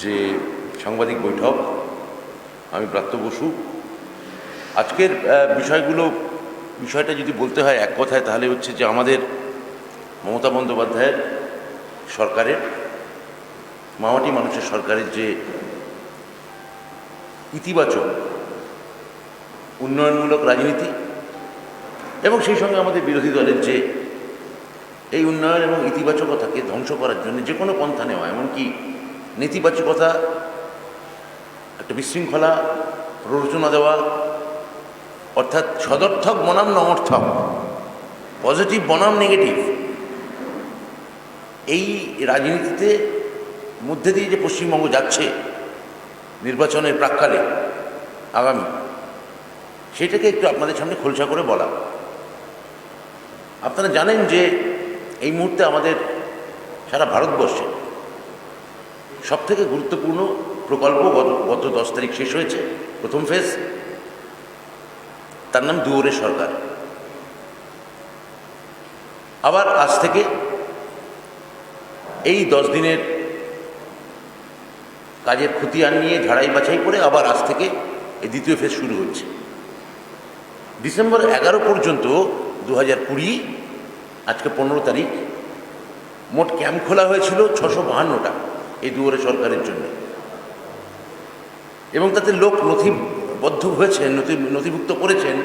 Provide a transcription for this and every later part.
যে সাংবাদিক বৈঠক, আমি ব্রাত্য বসু। আজকের বিষয়টা যদি বলতে হয় এক কথায়, তাহলে হচ্ছে যে আমাদের মমতা বন্দ্যোপাধ্যায়ের সরকারের, মামাটি মানুষের সরকারের যে ইতিবাচক উন্নয়নমূলক রাজনীতি এবং সেই সঙ্গে আমাদের বিরোধী দলের যে এই উন্নয়ন এবং ইতিবাচকতাকে ধ্বংস করার জন্য যে কোনো পন্থা নেওয়া, এমনকি নেতিবাচকতা, একটা বিশৃঙ্খলা প্ররোচনা দেওয়া, অর্থাৎ সদর্থক বনাম নমর্থক, পজিটিভ বনাম নেগেটিভ, এই রাজনীতিতে মধ্যে দিয়ে যে পশ্চিমবঙ্গ যাচ্ছে নির্বাচনের প্রাক্কালে আগামী, সেটাকে একটু আপনাদের সামনে খোলসা করে বলা। আপনারা জানেন যে এই মুহূর্তে আমাদের সারা ভারতবর্ষে সবথেকে গুরুত্বপূর্ণ প্রকল্প গত 10 তারিখ শেষ হয়েছে, প্রথম ফেজ। তার নাম দুয়ারে সরকার। আবার আজ থেকে এই 10 দিনের কাজের খতিয়ান নিয়ে ঝাড়াই বাছাই করে আবার আজ থেকে এই দ্বিতীয় ফেজ শুরু হচ্ছে। ডিসেম্বর 11 পর্যন্ত 2020, আজকে 15 তারিখ, মোট ক্যাম্প খোলা হয়েছিল 652টা এই দুয়ারে সরকারের জন্য, এবং তাতে লোক নথিবদ্ধ হয়েছেন, নথিভুক্ত করেছেন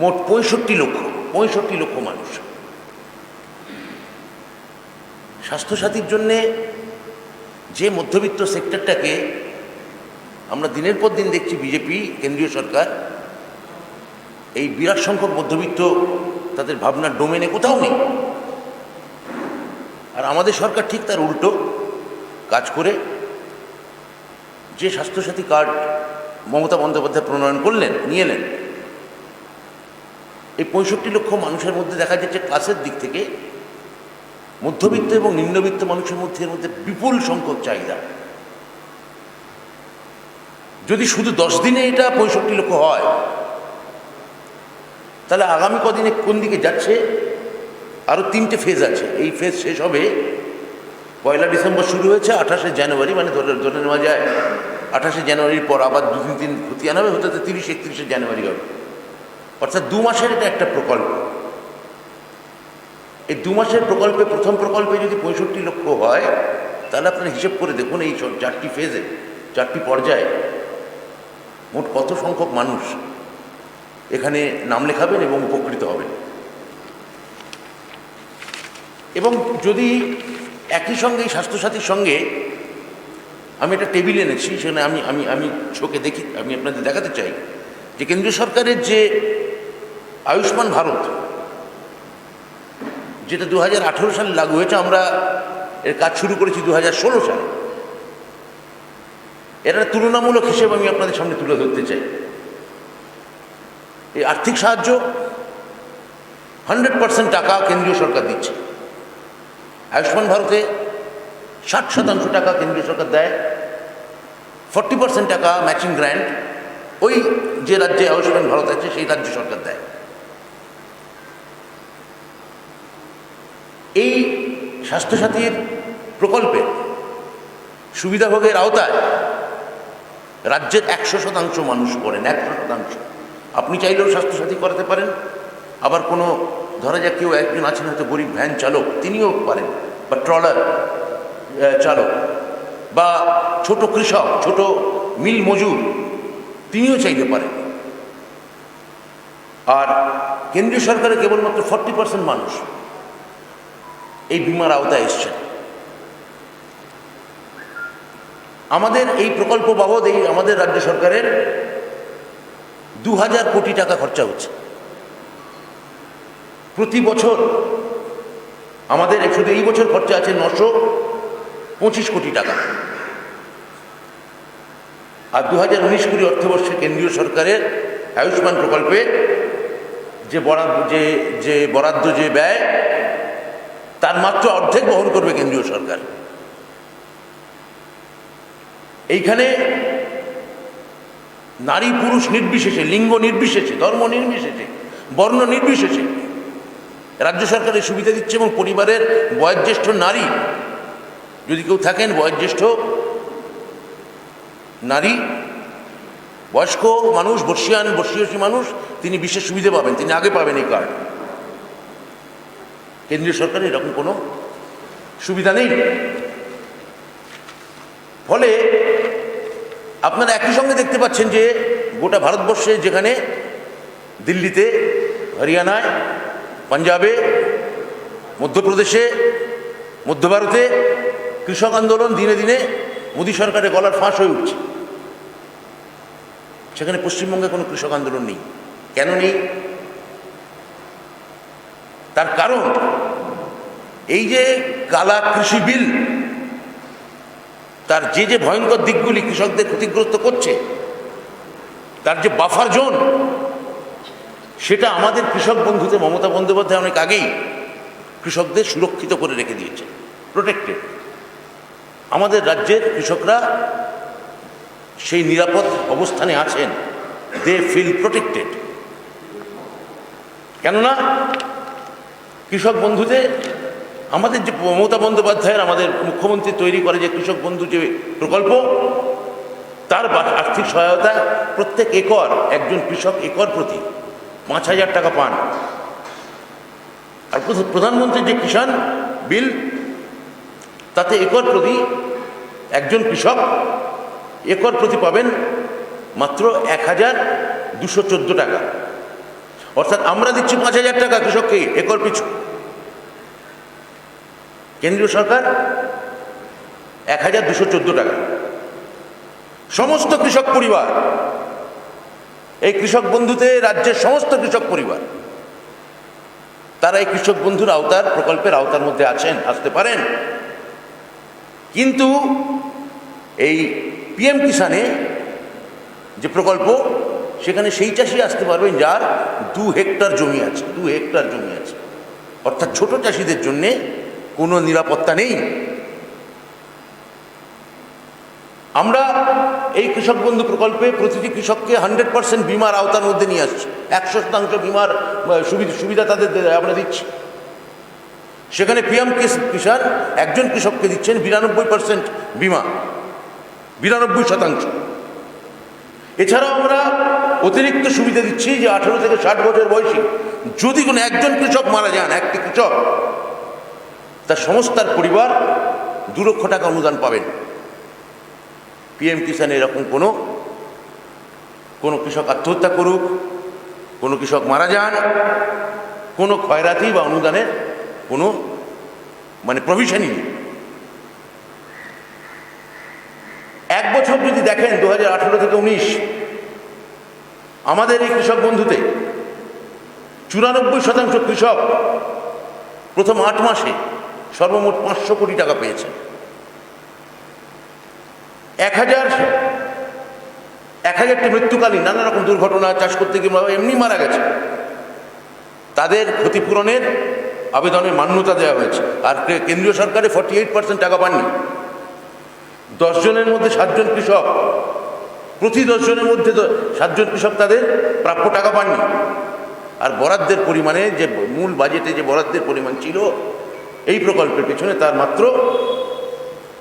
মোট 65 লক্ষ মানুষ। স্বাস্থ্যসাথীর জন্যে যে মধ্যবিত্ত সেক্টরটাকে আমরা দিনের পর দিন দেখছি, বিজেপি কেন্দ্রীয় সরকার এই বিরাট সংখ্যক মধ্যবিত্ত তাদের ভাবনার ডোমেনে কোথাও নেই। আর আমাদের সরকার ঠিক তার উল্টো কাজ করে যে স্বাস্থ্যসাথী কার্ড মমতা বন্দ্যোপাধ্যায় প্রণয়ন করলেন, নিয়ে এলেন, এই 65 লক্ষ মানুষের মধ্যে দেখা যাচ্ছে ক্লাসের দিক থেকে মধ্যবিত্ত এবং নিম্নবিত্ত মানুষের মধ্যে বিপুল সংখ্যক চাহিদা। যদি শুধু 10 দিনে এটা 65 লক্ষ হয়, তাহলে আগামী কদিনে কোন দিকে যাচ্ছে? আরও 3টে ফেজ আছে। এই ফেজ শেষ হবে 1 ডিসেম্বর শুরু হয়েছে, 28 জানুয়ারি, মানে ধরে নেওয়া যায় 28 জানুয়ারির পর আবার 2-3 দিন খতিয়ান হবে, হতে 30-31 জানুয়ারি হবে। অর্থাৎ 2 মাসের এটা একটা প্রকল্প। এই 2 মাসের প্রকল্পে, প্রথম প্রকল্পে যদি 65 লক্ষ হয়, তাহলে আপনারা হিসেব করে দেখুন এই 4টি ফেজে, 4টি পর্যায়ে মোট কত সংখ্যক মানুষ এখানে নাম লেখাবেন এবং উপকৃত হবেন। এবং যদি একই সঙ্গে এই স্বাস্থ্যসাথীর সঙ্গে আমি একটা টেবিল এনেছি, সেখানে আমি চোখে দেখি, আমি আপনাদের দেখাতে চাই যে কেন্দ্রীয় সরকারের যে আয়ুষ্মান ভারত, যেটা 2018 সালে লাগু হয়েছে, আমরা এর কাজ শুরু করেছি 2016 সালে। এর তুলনামূলক হিসেবে আমি আপনাদের সামনে তুলে ধরতে চাই। এই আর্থিক সাহায্য 100% টাকা কেন্দ্রীয় সরকার দিচ্ছে। আয়ুষ্মান ভারতে 60% টাকা কেন্দ্রীয় সরকার দেয়, 40% টাকা ম্যাচিং গ্র্যান্ট ওই যে রাজ্যে আয়ুষ্মান ভারত আছে সেই রাজ্য সরকার দেয়। এই স্বাস্থ্যসাথীর প্রকল্পে সুবিধাভোগের আওতায় রাজ্যের 100% মানুষ পড়েন, 100%। আপনি চাইলেও স্বাস্থ্যসাথী করাতে পারেন, আবার কোনো, ধরা যাক কেউ একজন আছেন হয়তো গরিব ভ্যান চালক, তিনিও পারেন, বা ট্রলার চালক, বা ছোট কৃষক, ছোট মিল মজুর, তিনিও চাইতে পারেন। আর কেন্দ্রীয় সরকারের কেবলমাত্র 40% মানুষ এই বিমার আওতায় এসছেন। আমাদের এই প্রকল্প বাবদ আমাদের রাজ্য সরকারের 2000 কোটি টাকা খরচা হচ্ছে প্রতি বছর। আমাদের শুধু এই বছর খরচা আছে 925 কোটি টাকা। আর 2019-20 অর্থবর্ষে কেন্দ্রীয় সরকারের আয়ুষ্মান প্রকল্পে যে বরাদ্দ যে ব্যয়, তার মাত্র অর্ধেক বহন করবে কেন্দ্রীয় সরকার। এইখানে নারী পুরুষ নির্বিশেষে, লিঙ্গ নির্বিশেষে, ধর্ম নির্বিশেষে, বর্ণ নির্বিশেষে রাজ্য সরকারের সুবিধা দিচ্ছে, এবং পরিবারের বয়োজ্যেষ্ঠ নারী যদি কেউ থাকেন বয়োজ্যেষ্ঠ নারী, বয়স্ক মানুষ, বর্ষীয়সী মানুষ, তিনি বিশেষ সুবিধা পাবেন, তিনি আগে পাবেন এই কার্ড। কেন্দ্রীয় সরকারের এরকম কোনো সুবিধা নেই। ফলে আপনারা একই সঙ্গে দেখতে পাচ্ছেন যে গোটা ভারতবর্ষে, যেখানে দিল্লিতে, হরিয়ানায়, পাঞ্জাবে, মধ্যপ্রদেশে, মধ্য ভারতে কৃষক আন্দোলন দিনে দিনে মোদী সরকারের গলার ফাঁস হয়ে উঠছে। সেখানে পশ্চিমবঙ্গে কোনো কৃষক আন্দোলন নেই। কেন নেই? তার কারণ এই যে কালা কৃষি বিল, তার যে ভয়ঙ্কর দিকগুলি কৃষকদের ক্ষতিগ্রস্ত করছে, তার যে বাফার জোন, সেটা আমাদের কৃষক বন্ধুতে মমতা বন্দ্যোপাধ্যায় অনেক আগেই কৃষকদের সুরক্ষিত করে রেখে দিয়েছে, প্রোটেক্টেড। আমাদের রাজ্যের কৃষকরা সেই নিরাপদ অবস্থানে আছেন, দে ফিল প্রোটেক্টেড। কেননা কৃষক বন্ধুতে আমাদের যে মমতা বন্দ্যোপাধ্যায়ের, আমাদের মুখ্যমন্ত্রী তৈরি করে যে কৃষক বন্ধু যে প্রকল্প, তার আর্থিক সহায়তা প্রত্যেক একর, একজন কৃষক একর প্রতি 5,000 টাকা পান। আর প্রধানমন্ত্রীর যে কিষাণ বিল, তাতে একর প্রতি একজন কৃষক একর প্রতি পাবেন মাত্র 1,214 টাকা। অর্থাৎ আমরা দিচ্ছি 5,000 টাকা কৃষককে একর পিছু, কেন্দ্রীয় সরকার 1,214 টাকা। সমস্ত কৃষক পরিবার, এই কৃষক বন্ধুতে রাজ্যের সমস্ত কৃষক পরিবার, তারা এই কৃষক বন্ধুর আওতার, প্রকল্পের আওতার মধ্যে আছেন, আসতে পারেন। কিন্তু এই পিএম কিষানে যে প্রকল্প, সেখানে সেই চাষি আসতে পারবেন যার 2 হেক্টর জমি আছে, 2 হেক্টর জমি আছে। অর্থাৎ ছোট চাষিদের জন্যে কোনো নিরাপত্তা নেই। আমরা এই কৃষক বন্ধু প্রকল্পে প্রতিটি কৃষককে 100% বিমার আওতার মধ্যে নিয়ে আসছি, 100% বিমার সুবিধা তাদের আমরা দিচ্ছি। সেখানে পিএম কিষাণ একজন কৃষককে দিচ্ছেন 92% বিমা, 92%। এছাড়াও আমরা অতিরিক্ত সুবিধা দিচ্ছি যে 18 থেকে 60 বছর বয়সী যদি কোনো একজন কৃষক মারা যান, একটি কৃষক, তার সমস্ত পরিবার 2 লক্ষ টাকা অনুদান পাবেন। পিএম কিষাণে এরকম কোনো কৃষক আত্মহত্যা করুক, কোনো কৃষক মারা যান, কোনো ক্ষয়রাতি বা অনুদানের কোনো প্রভিশনই নেই। 1 বছর যদি দেখেন 2018 থেকে 19, আমাদের এই কৃষক বন্ধুতে 94% কৃষক প্রথম 8 মাসে সর্বমোট 500 কোটি টাকা পেয়েছেন। 1000টি মৃত্যুকালীন নানা রকম দুর্ঘটনা, চাষ করতে গিয়ে এমনি মারা গেছে, তাদের ক্ষতিপূরণের আবেদনে মান্যতা দেওয়া হয়েছে। আর কেন্দ্রীয় সরকারে 48% টাকা পাননি। 10 জনের মধ্যে 7 জন কৃষক, প্রতি 10 জনের মধ্যে 7 জন কৃষক তাদের প্রাপ্য টাকা পাননি। আর বরাদ্দের পরিমাণে, যে মূল বাজেটে যে বরাদ্দের পরিমাণ ছিল এই প্রকল্পের পেছনে, তার মাত্র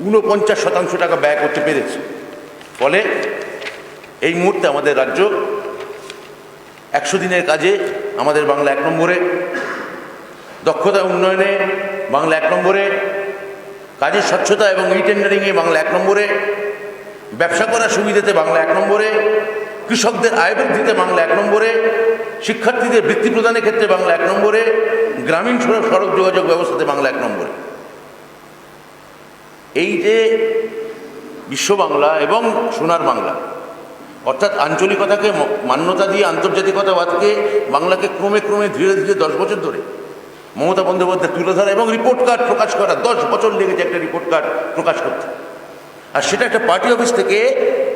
49% টাকা ব্যয় করতে পেরেছে। ফলে এই মুহূর্তে আমাদের রাজ্য 100 দিনের কাজে আমাদের বাংলা 1 নম্বরে, দক্ষতা উন্নয়নে বাংলা 1 নম্বরে, কাজের স্বচ্ছতা এবং টেন্ডারিংয়ে বাংলা 1 নম্বরে, ব্যবসা করার সুবিধাতে বাংলা 1 নম্বরে, কৃষকদের আয় বৃদ্ধিতে বাংলা 1 নম্বরে, শিক্ষার্থীদের বৃত্তি প্রদানের ক্ষেত্রে বাংলা 1 নম্বরে, গ্রামীণ সড়ক যোগাযোগ ব্যবস্থাতে বাংলা 1 নম্বরে। এই যে বিশ্ব বাংলা এবং সোনার বাংলা, অর্থাৎ আঞ্চলিকতাকে মান্যতা দিয়ে আন্তর্জাতিকতাবাদকে, বাংলাকে ক্রমে ক্রমে ধীরে ধীরে 10 বছর ধরে মমতা বন্দ্যোপাধ্যায় তুলে ধরা এবং রিপোর্ট কার্ড প্রকাশ করা, 10 বছর লেগেছে একটা রিপোর্ট কার্ড প্রকাশ করতে। আর সেটা একটা পার্টি অফিস থেকে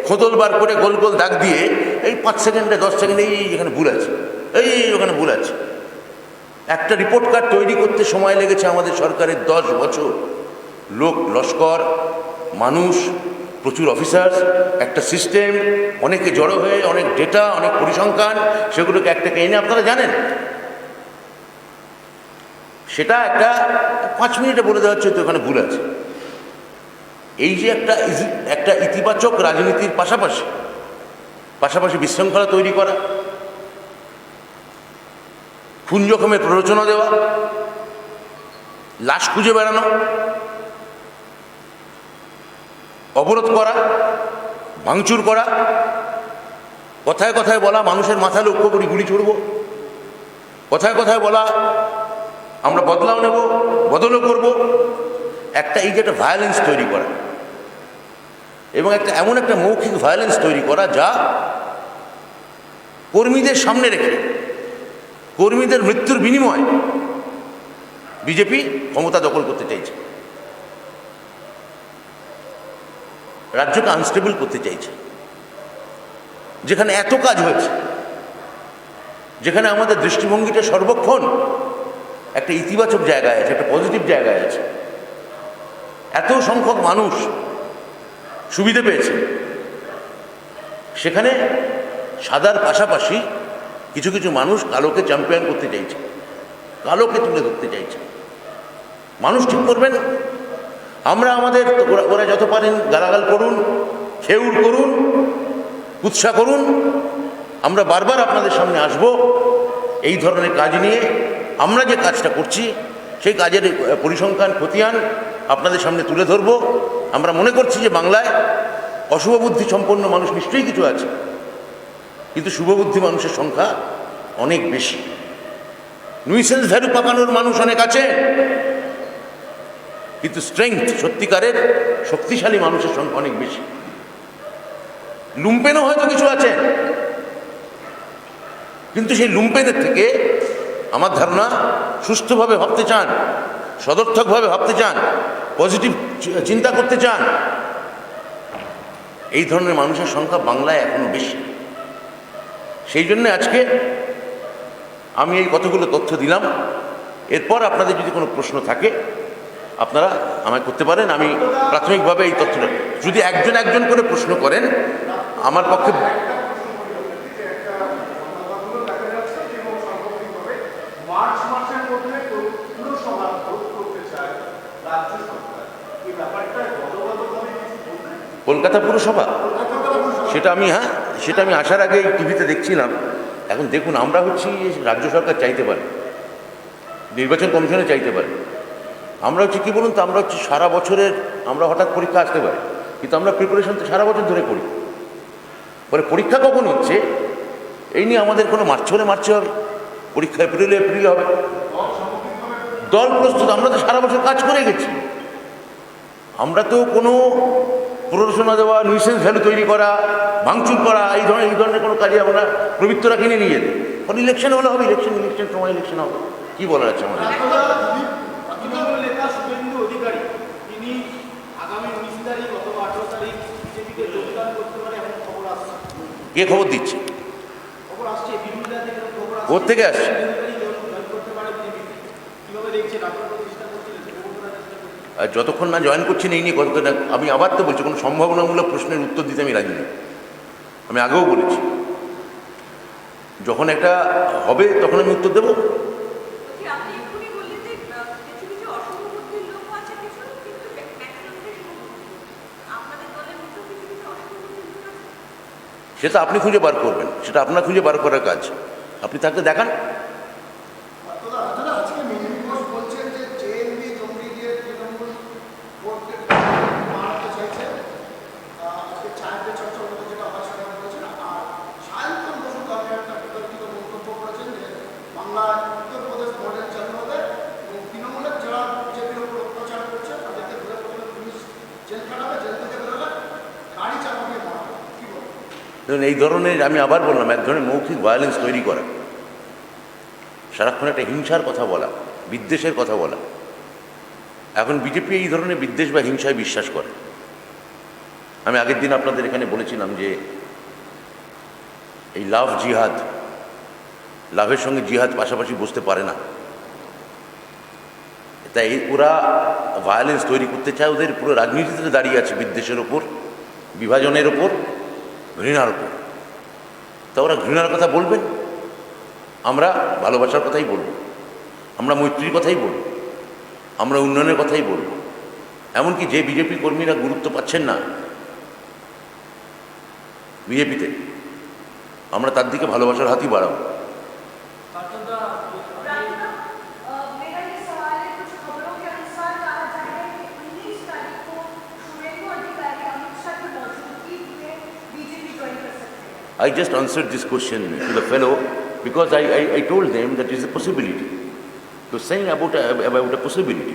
খোদল বার করে গোল গোল দাগ দিয়ে এই 5 সেকেন্ডে 10 সেকেন্ডে এই এখানে ভুল আছে, এই ওখানে ভুল আছে। একটা রিপোর্ট কার্ড তৈরি করতে সময় লেগেছে আমাদের সরকারের 10 বছর। লোক লস্কর, মানুষ, প্রচুর অফিসার্স, একটা সিস্টেম, অনেকে জড়ো হয়ে অনেক ডেটা, অনেক পরিসংখ্যান, সেগুলোকে একটাকে এনে আপনারা জানেন, সেটা একটা 5 মিনিটে বলে দেওয়া হচ্ছে তো এখানে ভুল আছে। এই যে একটা ইতিবাচক রাজনীতির পাশাপাশি বিশৃঙ্খলা তৈরি করা, খুন জখমের প্ররোচনা দেওয়া, লাশ খুঁজে বেড়ানো, অবরোধ করা, ভাঙচুর করা, কথায় কথায় বলা মানুষের মাথা লক্ষ্য করি গুলি ছুড়ব, কথায় কথায় বলা আমরা বদলাও নেব, বদলও করব, এই যে একটা ভায়োলেন্স তৈরি করা এবং এমন একটা মৌখিক ভায়োলেন্স তৈরি করা যা কর্মীদের সামনে রেখে কর্মীদের মৃত্যুর বিনিময়ে বিজেপি ক্ষমতা দখল করতে চাইছে, রাজ্যকে আনস্টেবল করতে চাইছে। যেখানে এত কাজ হয়েছে, যেখানে আমাদের দৃষ্টিভঙ্গিটা সর্বক্ষণ একটা ইতিবাচক জায়গায় আছে, একটা পজিটিভ জায়গায় আছে, এত সংখ্যক মানুষ সুবিধে পেয়েছে, সেখানে সাদার পাশাপাশি কিছু কিছু মানুষ কালোকে চ্যাম্পিয়ন করতে চাইছে, কালোকে তুলে ধরতে চাইছে। মানুষ ঠিক করবেন, আমরা আমাদের ওরা যত পারেন গালাগাল করুন, খেউর করুন, কুৎসা করুন, আমরা বারবার আপনাদের সামনে আসব এই ধরনের কাজ নিয়ে। আমরা যে কাজটা করছি সেই কাজের পরিসংখ্যান খতিয়ান আপনাদের সামনে তুলে ধরব। আমরা মনে করছি যে বাংলায় অশুভবুদ্ধি সম্পন্ন মানুষ নিশ্চয়ই কিছু আছে, কিন্তু শুভবুদ্ধি মানুষের সংখ্যা অনেক বেশি। নুইসেন্স ভ্যালু পাকানোর মানুষ অনেক আছে, কিন্তু স্ট্রেংথ, সত্যিকারের শক্তিশালী মানুষের সংখ্যা অনেক বেশি। লুম্পেনও হয়তো কিছু আছে, কিন্তু সেই লুম্পেনের থেকে আমার ধারণা সুস্থভাবে ভাবতে চান, সদর্থকভাবে ভাবতে চান, পজিটিভ চিন্তা করতে চান, এই ধরনের মানুষের সংখ্যা বাংলায় এখনো বেশি। সেই জন্য আজকে আমি এই কতগুলো তথ্য দিলাম। এরপর আপনাদের যদি কোনো প্রশ্ন থাকে আপনারা আমায় করতে পারেন। আমি প্রাথমিকভাবে এই তথ্যটা, যদি একজন করে প্রশ্ন করেন আমার পক্ষে। কলকাতা পুরসভা, সেটা আমি আসার আগে টিভিতে দেখছিলাম। এখন দেখুন, আমরা হচ্ছি রাজ্য সরকার চাইতে পারে, নির্বাচন কমিশনে চাইতে পারে, আমরা হচ্ছে কী বলুন তো, আমরা হচ্ছে সারা বছরের, আমরা হঠাৎ পরীক্ষা আসতে পারে, কিন্তু আমরা প্রিপারেশন তো সারা বছর ধরে করি। পরে পরীক্ষা কখন হচ্ছে এই নিয়ে আমাদের কোনো মার্চে হবে, পরীক্ষা এপ্রিলে হবে। দল প্রস্তুত, আমরা তো সারা বছর কাজ করে গেছি। আমরা তো কোনো প্ররোচনা দেওয়া, নিউসেন্স ভ্যালু তৈরি করা, ভাঙচুর করা, এই ধরনের কোনো কাজে আমরা প্রবৃত্ত রাখিনি নিয়ে যাই। ফলে ইলেকশন হলে হবে, ইলেকশন সময় ইলেকশন হবে। কী বলার আছে আমাদের? কে খবর দিচ্ছে? কোথা থেকে আসছে? আর যতক্ষণ না জয়েন করছেন এই নিয়ে কতটা, আমি আবার তো বলছি, কোনো সম্ভাবনামূলক প্রশ্নের উত্তর দিতে আমি রাজি নেই। আমি আগেও বলেছি, যখন একটা হবে তখন আমি উত্তর দেবো। সেটা আপনি খুঁজে বার করবেন, সেটা আপনার খুঁজে বার করার কাজ। আপনি থাকতে দেখান। দেখুন, এই ধরনের, আমি আবার বললাম, এক ধরনের মৌখিক ভায়োলেন্স তৈরি করা, সারাক্ষণ একটা হিংসার কথা বলা, বিদ্বেষের কথা বলা। এখন বিজেপি এই ধরনের বিদ্বেষ বা হিংসায় বিশ্বাস করে। আমি আগের দিন আপনাদের এখানে বলেছিলাম যে এই লাভ জিহাদ, লাভের সঙ্গে জিহাদ পাশাপাশি বসতে পারে না। তাই ওরা ভায়োলেন্স তৈরি করতে চায়, ওদের পুরো রাজনীতিতে দাঁড়িয়ে আছে বিদ্বেষের ওপর, বিভাজনের ওপর, ঘৃণার ওপর। তা ওরা ঘৃণার কথা বলবেন, আমরা ভালোবাসার কথাই বলব, আমরা মৈত্রীর কথাই বলব, আমরা উন্নয়নের কথাই বলব। এমনকি যে বিজেপি কর্মীরা গুরুত্ব পাচ্ছেন না বিজেপিতে, আমরা তার দিকে ভালোবাসার হাতই বাড়াবো। I just answered this question to the fellow because I told them that is a possibility. So saying about a possibility,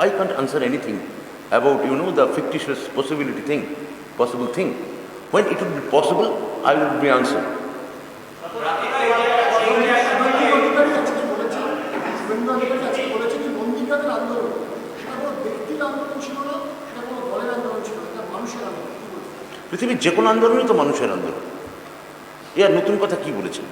I can't answer anything about the fictitious possible thing. When it will be possible, I will be answered. পৃথিবীর যে কোনো আন্দোলনই তো মানুষের আন্দোলন, এ আর নতুন কথা কি বলেছেন?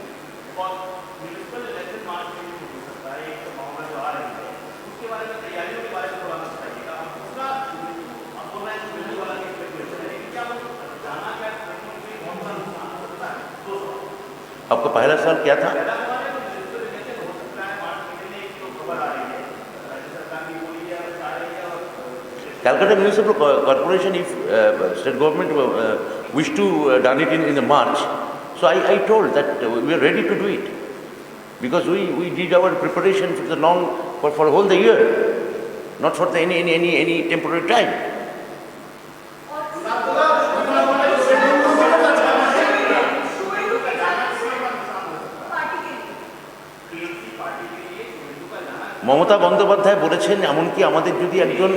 आपका पहला सवाल क्या था? Calcutta Municipal Corporation, if state government wish to done it in the March, so I told that we are ready to do it because we did our preparation for the for whole the year, not for the any temporary time. Mamata Bandyopadhyay বলেছেন, এমনকি আমাদের যদি একজন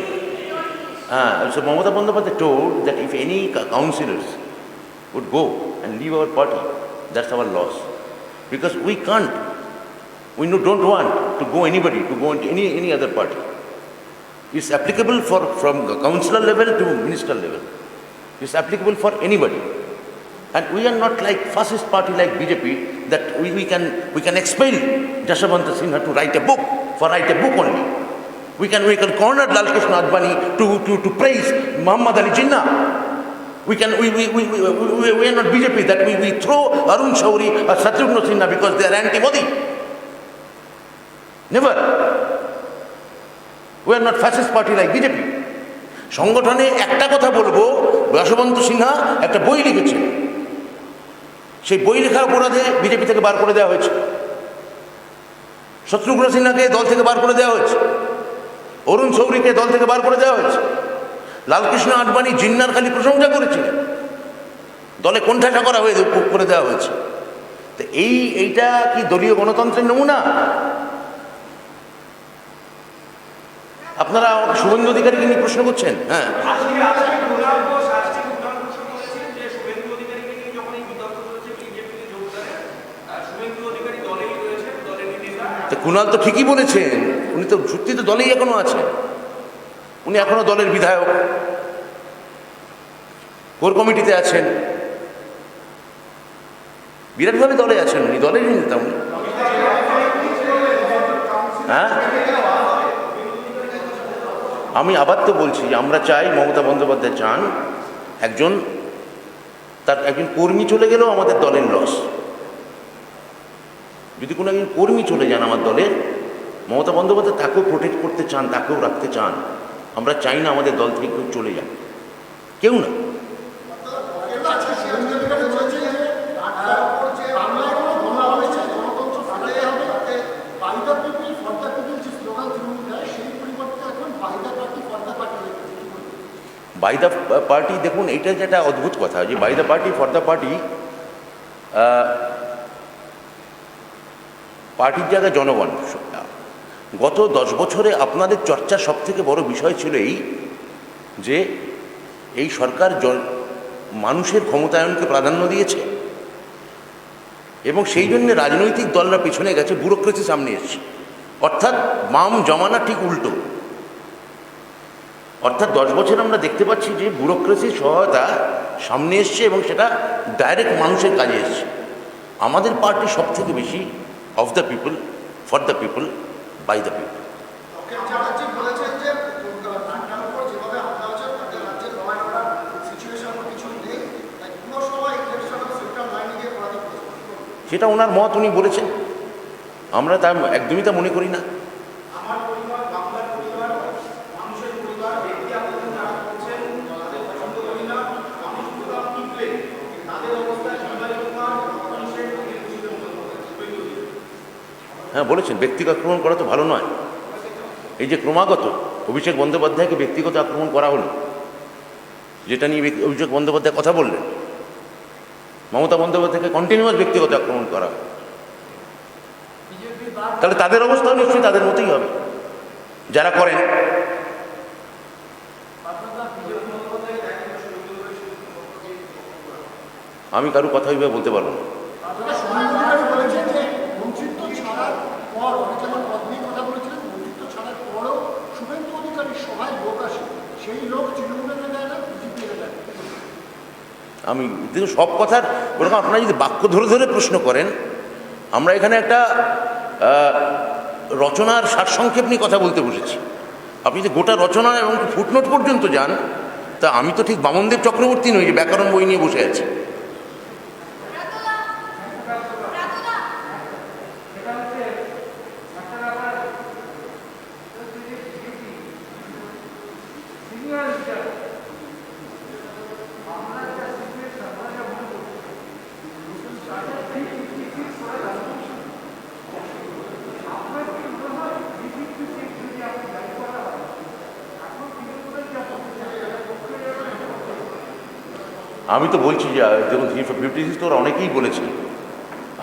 Mamata Bandyopadhyay told that if any councillors would go and leave our party, that's our loss, because we don't want to go into any other party. It's applicable from the councillor level to minister level. It's applicable for anybody. And we are not like fascist party like BJP that we can expel Jaswant Sinha to write a book only. We can corner Lal Krishna Advani to praise Muhammad Ali Jinnah. We are not BJP that we throw Arun Shourie or Shatrughan Sinha because they are anti-Modi. Never. We are not fascist party like BJP. সংগঠনে একটা কথা বলবো, যশবন্ত সিনহা একটা বই লিখেছে, সেই বই লেখার অপরাধে বিজেপি থেকে বার করে দেওয়া হয়েছে। শত্রুঘ্ন সিনহাকে দল থেকে বার করে দেওয়া হয়েছে, অরুণ শৌরীকে দল থেকে বার করে দেওয়া হয়েছে। লালকৃষ্ণ আডবাণী জিন্নার খালি প্রশংসা করেছিলেন, দলে কোণঠাসা করে দেওয়া হয়েছে। তো এইটা কি দলীয় গণতন্ত্রের নমুনা? আপনারা আমাকে শুভেন্দু অধিকারীকে নিয়ে প্রশ্ন করছেন। হ্যাঁ, কুণাল তো ঠিকই বলেছেন, উনি তো সত্যি তো দলেই এখনো আছেন, উনি এখনো দলের বিধায়ক, কোর কমিটিতে আছেন, বিরাটভাবে দলে আছেন, উনি দলেরই নেতা। উনি হ্যাঁ, আমি আবার তো বলছি যে আমরা চাই, মমতা বন্দ্যোপাধ্যায় চান, একজন কর্মী চলে গেলেও আমাদের দলের লস। যদি কোনো একজন কর্মী চলে যান আমার দলের, মমতা বন্দ্যোপাধ্যায় তাকেও প্রোটেক্ট করতে চান, তাকেও রাখতে চান। আমরা চাই না আমাদের দল থেকে কেউ চলে যাক, কেউ না। বাই দ্য পার্টি, দেখুন এটা যেটা অদ্ভুত কথা যে by the party for the party, পার্টির জায়গায় জনগণ। গত 10 বছরে আপনাদের চর্চার সবথেকে বড় বিষয় ছিল যে এই সরকার মানুষের ক্ষমতায়নকে প্রাধান্য দিয়েছে এবং সেই জন্য রাজনৈতিক দলরা পেছনে গেছে, ব্যুরোক্রেসি সামনে এসছে। অর্থাৎ বাম জমানা ঠিক উল্টো। অর্থাৎ 10 বছর আমরা দেখতে পাচ্ছি যে ব্যুরোক্রেসির সহায়তা সামনে এসছে এবং সেটা ডাইরেক্ট মানুষের কাজে এসছে। আমাদের পার্টি সব থেকে বেশি of the people, for the people, by the people. সেটা ওনার মত, উনি বলেছেন, আমরা তা একদমই তা মনে করি না। হ্যাঁ বলেছেন, ব্যক্তিগত আক্রমণ করা তো ভালো নয়। এই যে ক্রমাগত অভিষেক বন্দ্যোপাধ্যায়কে ব্যক্তিগত আক্রমণ করা হলো, যেটা নিয়ে অভিষেক বন্দ্যোপাধ্যায় কথা বললেন, মমতা বন্দ্যোপাধ্যায়কে কন্টিনিউয়াস ব্যক্তিগত আক্রমণ করা হয়, তাহলে তাদের অবস্থাও নিশ্চয়ই তাদের মতোই হবে যারা করেন। আমি কারো কথা ওইভাবে বলতে পারবো না। আমি দেখুন, সব কথার ওরকম আপনারা যদি বাক্য ধরে ধরে প্রশ্ন করেন, আমরা এখানে একটা রচনার সারসংক্ষেপ নিয়ে কথা বলতে বসেছি। আপনি যে গোটা রচনা এবং ফুটনোট পর্যন্ত যান, তা আমি তো ঠিক বামনদেব চক্রবর্তী নই যে ব্যাকরণ বই নিয়ে বসে আছি। আমি তো বলছি যে দেখুন 356 তো ওরা অনেকেই বলেছে,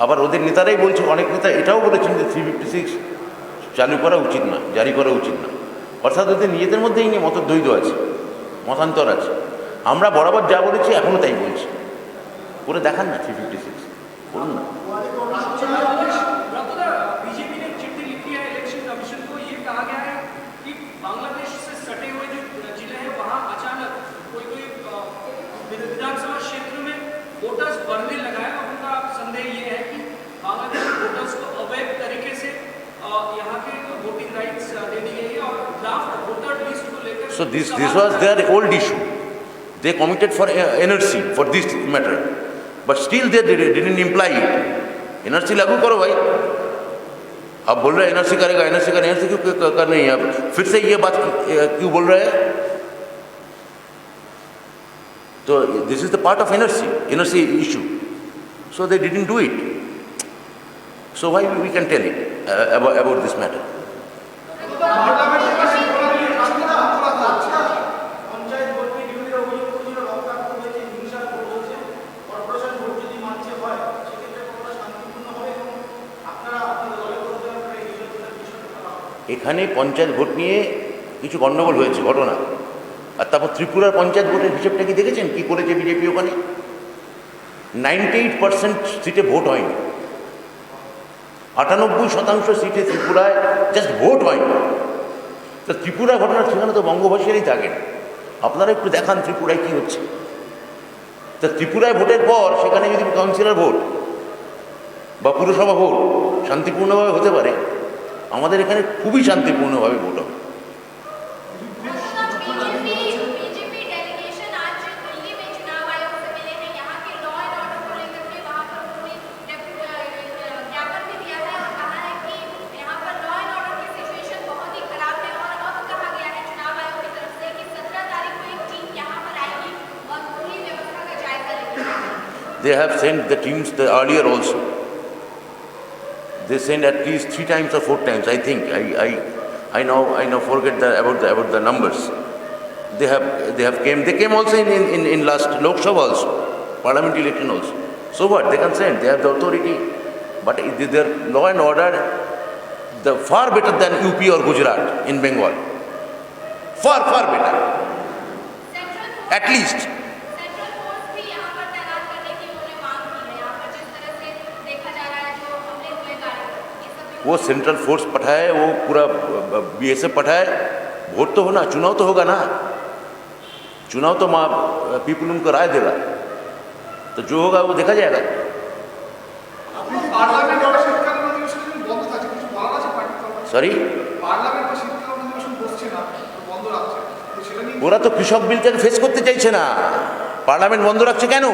আবার ওদের নেতারাই বলছে, অনেক নেতা এটাও বলেছেন যে 356 চালু করা উচিত না, জারি করা উচিত না। অর্থাৎ ওদের নিজেদের মধ্যেই নিয়ে মতদ্বৈধ আছে, মতান্তর আছে। আমরা বরাবর যা বলেছি এখনও তাই বলছি। করে দেখান না 356, বলুন না। विधानसभा क्षेत्र में वोटर्स बढ़ने लगा है और उनका संदेह ये है कि बांग्लादेश वोटर्स को अवैध तरीके से यहाँ के वोटिंग राइट्स दे दी गई है और ड्राफ्ट वोटर लिस्ट को लेकर So this was their old issue. They committed for NRC for this matter, but still they didn't imply it. NRC लागू करो भाई। अब बोल रहे हैं NRC करेगा, NRC क्यों कर नहीं है? फिर से ये बात क्यों बोल रहे हैं? So this is the part of NRC issue. So they didn't do it. So why we can tell it about this matter? এখানে পঞ্চায়েত ভোট নিয়ে কিছু গণ্ডগোল হয়েছে, ঘটনা। আর তারপর ত্রিপুরার পঞ্চায়েত ভোটের হিসেবটা কি দেখেছেন কি করেছে বিজেপি? ওখানে 98% সিটে ভোট হয়নি, 98% সিটে ত্রিপুরায় জাস্ট ভোট হয়নি। তো ত্রিপুরা ঘটনার সেখানে তো বঙ্গবাসীরাই থাকেন। আপনারা একটু দেখান ত্রিপুরায় কী হচ্ছে। তা ত্রিপুরায় ভোটের পর সেখানে যদি কাউন্সিলর ভোট বা পুরসভা ভোট শান্তিপূর্ণভাবে হতে পারে, আমাদের এখানে খুবই শান্তিপূর্ণভাবে ভোট হবে। They have sent the teams earlier also. They sent at least 3 times or 4 times, I think. I now forget about the numbers. They came also in last Lok Sabha also, Parliament election also. So what? They can send. They have the authority, but their law and order, the far better than UP or Gujarat in Bengal. Far better. At least. वो central force पठाए, वो पूरा BSF पठाए, vote तो होना, चुनाव तो होगा ना। चुनाव तो पीपल उनको राय देगा, तो जो होगा वो देखा जाएगा। सॉरी, ওরা তো কৃষক বিলটাকে ফেস করতে চাইছে না, পার্লামেন্ট বন্ধ রাখছে কেন?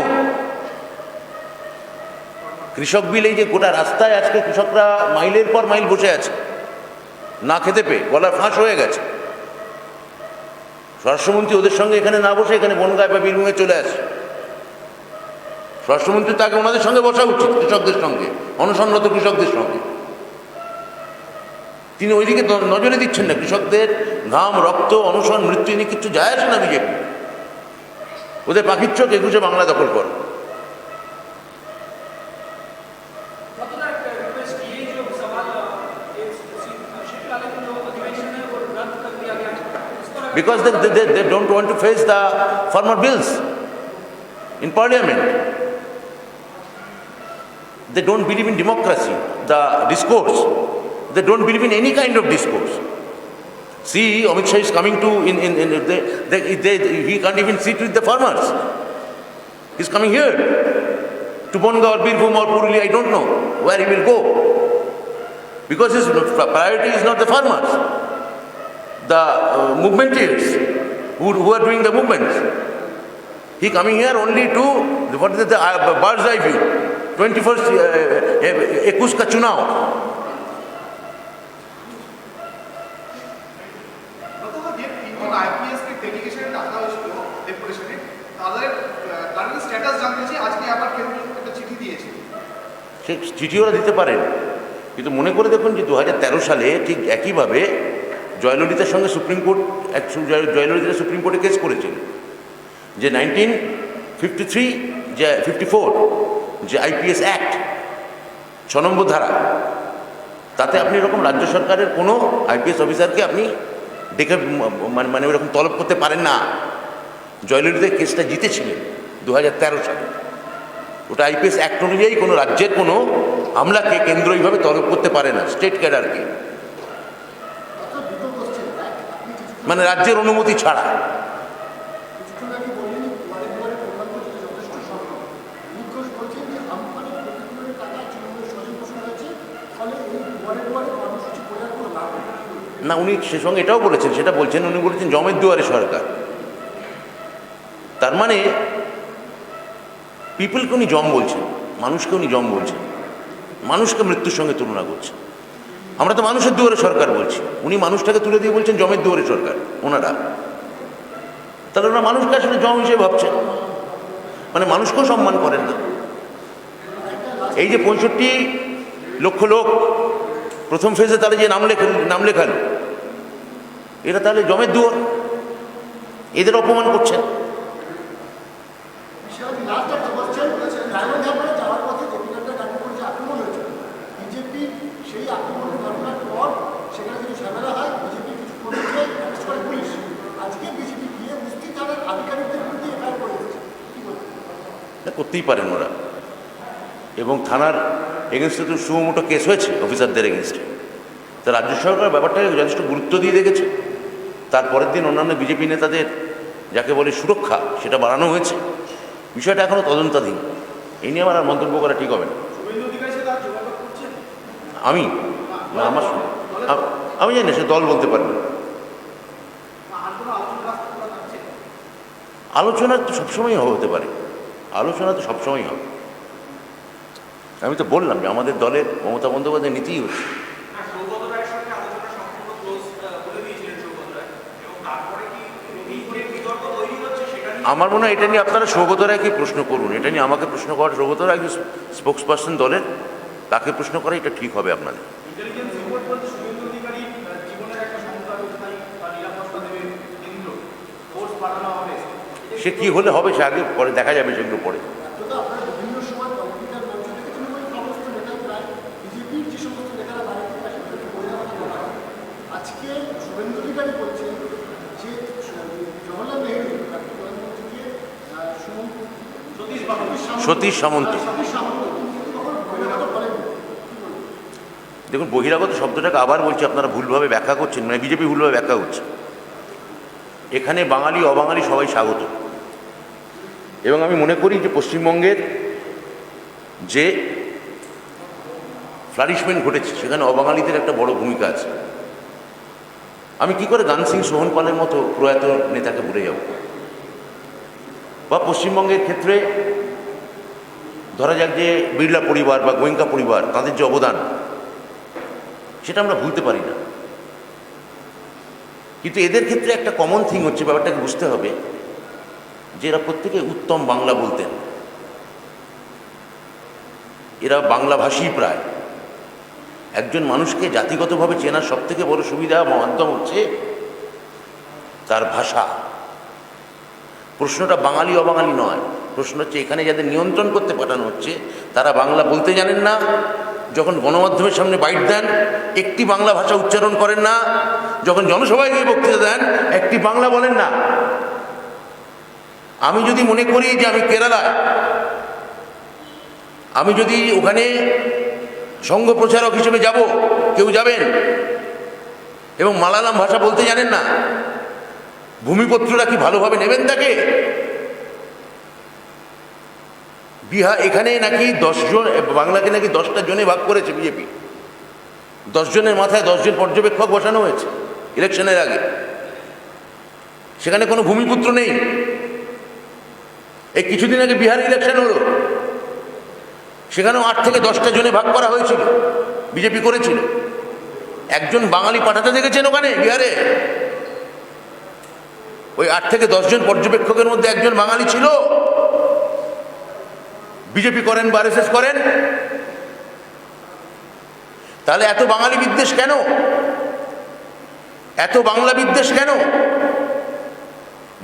কৃষক বিল, এই যে গোটা রাস্তায় আজকে কৃষকরা মাইলের পর মাইল বসে আছে না খেতে পেয়ে, গলার ফাঁস হয়ে গেছে। স্বরাষ্ট্রমন্ত্রী ওদের সঙ্গে এখানে না বসে এখানে বনগাঁ বা বীরভূমে চলে আসে। স্বরাষ্ট্রমন্ত্রী তাকে ওনাদের সঙ্গে বসা উচিত, কৃষকদের সঙ্গে, অনশনরত কৃষকদের সঙ্গে। তিনি ওইদিকে নজরে দিচ্ছেন না। কৃষকদের ঘাম, রক্ত, অনশন, মৃত্যু নিয়ে কিচ্ছু যায় আসে না বিজেপি। ওদের পাখির চোখ 21 বাংলা দখল করো। मतलब रिक्वेस्ट ये जो सवाल शीतकालीन जो अधिवेशन है वो रद्द कर दिया गया है इस पर Because they don't want to face the farmer bills in parliament. They don't believe in democracy, the discourse. They don't believe in any kind of discourse. See, Amit Shah is coming to, he can't even sit with the farmers. He's coming here to Bonga or Birbhum or Puruli, I don't know where he will go. Because his priority is not the farmers, the movementers who are doing the movement. He coming here only to, what is the bird's eye view, 21st 21 का चुनाव। IPS কে ডেলিগেশনে ডাকা হয়েছিল ডেপুটেশনে, তাদের current status জানতে চেয়ে আজকে আবার কেন্দ্র একটা চিঠি দিয়েছে। সে চিঠি ওরা দিতে পারেন, কিন্তু মনে করে দেখুন যে 2013 সালে ঠিক একইভাবে জয়ললিতার সঙ্গে সুপ্রিম কোর্ট, জয়ললিতা সুপ্রিম কোর্টে কেস করেছিল যে 1953 যে 54 যে আইপিএস অ্যাক্ট 6 নম্বর ধারা, তাতে আপনি এরকম রাজ্য সরকারের কোনো আইপিএস অফিসারকে আপনি ডেকে মানে ওরকম তলব করতে পারেন না। জয়ললিতা কেসটা জিতেছিলেন 2013 সালে। ওটা আইপিএস অ্যাক্ট অনুযায়ী কোনো রাজ্যের কোনো আমলাকে কেন্দ্র এইভাবে তলব করতে পারে না, স্টেট ক্যাডারকে, মানে রাজ্যের অনুমতি ছাড়া। না, উনি সে সঙ্গে এটাও বলেছেন, সেটা বলছেন, উনি বলেছেন জমের দুয়ারে সরকার। তার মানে পিপলকে উনি জম বলছেন, মানুষকে উনি জম বলছেন, মানুষকে মৃত্যুর সঙ্গে তুলনা করছেন। আমরা তো মানুষের দুয়ারে সরকার বলছি, উনি মানুষটাকে তুলে দিয়ে বলছেন জমের দুয়ারে সরকার ওনারা। তাহলে ওনারা মানুষকে আসলে জম হিসেবে ভাবছেন, মানে মানুষকেও সম্মান করেন না। এই যে 65 লক্ষ লোক প্রথম ফেজে তাহলে যে নাম লেখালো, এরা তাহলে জমের দুয়ার, এদের অপমান করছেন। করতেই পারেন ওরা, এবং থানার এগেনস্টে তো সুমোটো কেস হয়েছে অফিসারদের এগেনস্টে। তা রাজ্য সরকার ব্যাপারটাকে যথেষ্ট গুরুত্ব দিয়ে দেখেছে। তারপরের দিন অন্যান্য বিজেপি নেতাদের যাকে বলে সুরক্ষা, সেটা বাড়ানো হয়েছে। বিষয়টা এখনও তদন্তাধীন, এই নিয়ে আমার আর মন্তব্য করা ঠিক হবে না। আমি না, আমি জানি না, সে দল বলতে পারবে না। আলোচনা তো সবসময় হতে পারে, আলোচনা তো সবসময় হবে। আমি তো বললাম যে আমাদের দলের মমতা বন্দ্যোপাধ্যায়ের নীতিই হচ্ছে। আমার মনে হয় এটা নিয়ে আপনারা সৌগত রায়কে প্রশ্ন করুন, এটা নিয়ে আমাকে প্রশ্ন করার, সৌগত রায় স্পোক্স পার্সন দলের, তাকে প্রশ্ন করা এটা ঠিক হবে আপনাদের। সে কি হলে হবে, সে আগে পরে দেখা যাবে, সেগুলো পরে। সতীশ সামন্ত, দেখুন বহিরাগত শব্দটাকে আবার বলছি, আপনারা ভুলভাবে ব্যাখ্যা করছেন, মানে বিজেপি ভুলভাবে ব্যাখ্যা করছে। এখানে বাঙালি অবাঙালি সবাই স্বাগত, এবং আমি মনে করি যে পশ্চিমবঙ্গের যে ফ্লারিশমেন্ট ঘটেছে সেখানে অবাঙালিদের একটা বড় ভূমিকা আছে। আমি কি করে গান সিং সোহন পালের মতো প্রয়াত নেতাকে ভুলে যাব, বা পশ্চিমবঙ্গের ক্ষেত্রে ধরা যাক যে বিড়লা পরিবার বা গোয়েঙ্কা পরিবার, তাদের যে অবদান, সেটা আমরা ভুলতে পারি না। কিন্তু এদের ক্ষেত্রে একটা কমন থিং হচ্ছে, ব্যাপারটাকে বুঝতে হবে যে এরা প্রত্যেকে উত্তম বাংলা বলতেন, এরা বাংলাভাষী প্রায়। একজন মানুষকে জাতিগতভাবে চেনার সবথেকে বড় সুবিধা মাধ্যম হচ্ছে তার ভাষা। প্রশ্নটা বাঙালি অবাঙালি নয়, প্রশ্ন হচ্ছে এখানে যাদের নিয়ন্ত্রণ করতে পাঠানো হচ্ছে তারা বাংলা বলতে জানেন না, যখন গণমাধ্যমের সামনে বাইট দেন একটি বাংলা ভাষা উচ্চারণ করেন না, যখন জনসভায় গিয়ে বক্তৃতা দেন একটি বাংলা বলেন না। আমি যদি মনে করি যে আমি কেরালায়, আমি যদি ওখানে সংঘ প্রচারক হিসেবে যাব, কেউ যাবেন এবং মালায়ালাম ভাষা বলতে জানেন না, ভূমিপত্ররা কি ভালোভাবে নেবেন তাকে? বিহার এখানে নাকি 10 জন, বাংলাকে নাকি 10টা জনে ভাগ করেছে বিজেপি, 10 জনের মাথায় 10 জন পর্যবেক্ষক বসানো হয়েছে ইলেকশনের আগে। সেখানে কোনো ভূমিপুত্র নেই। এই কিছুদিন আগে বিহার ইলেকশন হলো, সেখানেও 8 থেকে 10টা জনে ভাগ করা হয়েছিল, বিজেপি করেছিল। একজন বাঙালি পাঠাতে দেখেছেন ওখানে বিহারে? ওই 8 থেকে 10 জন পর্যবেক্ষকের মধ্যে একজন বাঙালি ছিল? বিজেপি করেন বা আরএসএস করেন? তাহলে এত বাঙালি বিদ্বেষ কেন? এত বাংলা বিদ্বেষ কেন?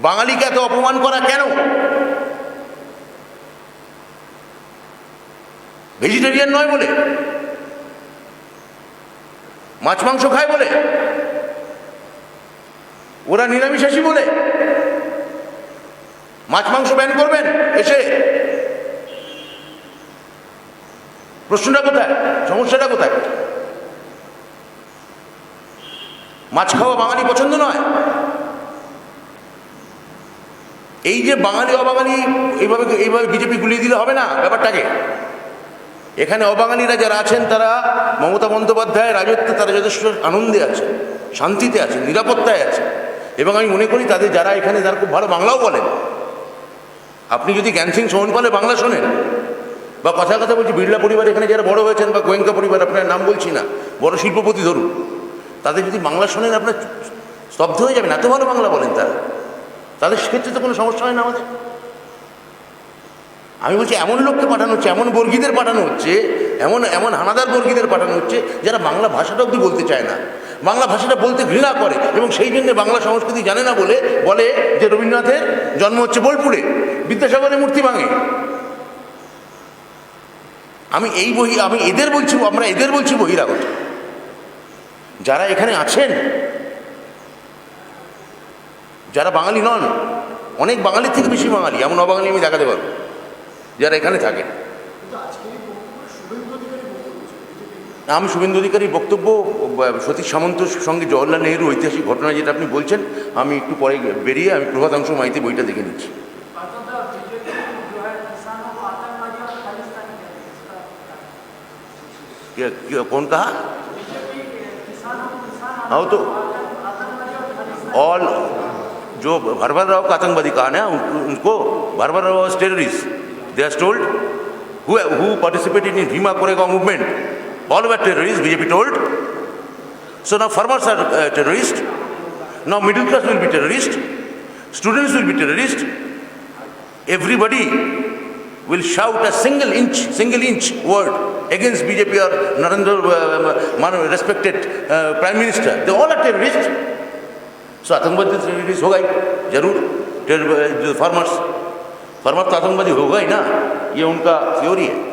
বাঙালিকে এত অপমান করা কেন? ভেজিটেরিয়ান নয় বলে, মাছ মাংস খায় বলে, ওরা নিরামিষাশী বলে মাছ মাংস ব্যান করবেন এসে? প্রশ্নটা কোথায়? সমস্যাটা কোথায়? মাছ খাওয়া বাঙালি পছন্দ নয়? এই যে বাঙালি অবাঙালি এইভাবে বিজেপি গুলিয়ে দিলে হবে না ব্যাপারটাকে। এখানে অবাঙালিরা যারা আছেন তারা মমতা বন্দ্যোপাধ্যায়ের রাজত্বে তারা যথেষ্ট আনন্দে আছে, শান্তিতে আছে, নিরাপত্তায় আছে। এবং আমি মনে করি তাদের যারা এখানে যারা খুব ভালো বাংলাও বলেন, আপনি যদি জ্ঞান সিং সোহনপালে বাংলা শোনেন বা কথা বলছি, বিড়লা পরিবার এখানে যারা বড় হয়েছেন বা গোয়েঙ্কা পরিবার, আপনার নাম বলছি না, বড় শিল্পপতি ধরুন, তাদের যদি বাংলা শোনেন আপনার স্তব্ধ হয়ে যাবেন, এত ভালো বাংলা বলেন তারা। তাদের ক্ষেত্রে তো কোনো সমস্যা হয় না আমাদের। আমি বলছি এমন লোককে পাঠানো হচ্ছে, এমন বর্গীদের পাঠানো হচ্ছে, এমন হানাদার বর্গীদের পাঠানো হচ্ছে যারা বাংলা ভাষাটা অব্দি বলতে চায় না, বাংলা ভাষাটা বলতে ঘৃণা করে এবং সেই জন্য বাংলা সংস্কৃতি জানে না বলে যে রবীন্দ্রনাথের জন্ম হচ্ছে বোলপুরে, বিদ্যাসাগরের মূর্তি ভাঙে। আমি এদের বলছি বহিরাগত যারা এখানে আছেন, যারা বাঙালি নন, অনেক বাঙালির থেকে বেশি বাঙালি, এমন অবাঙালি আমি দেখাতে পারবো যারা এখানে থাকেন। আমি শুভেন্দু অধিকারীর বক্তব্য, সতীশ সামন্তর সঙ্গে জওহরলাল নেহরু ঐতিহাসিক ঘটনা যেটা আপনি বলছেন, আমি একটু পরে বেরিয়ে আমি প্রভাতাংশু মাইতি বইটা দেখে নিচ্ছি। कौन कहा? हाँ तो ऑल जो भरभर राव का आतंकवादी कहा ना, उनको Varavara Rao was terrorist, they are told who participated in Bhima Koregaon movement, all were terrorists, BJP told. So now farmers are terrorists, now middle class will be terrorists, students will be terrorists, everybody will shout a single inch word against BJP or Narendra respected Prime Minister. They all are terrorists. So आतंकवादी terrorists होगा ही जरूर, farmer तो आतंकवादी होगा ही ना, ये उनका theory है।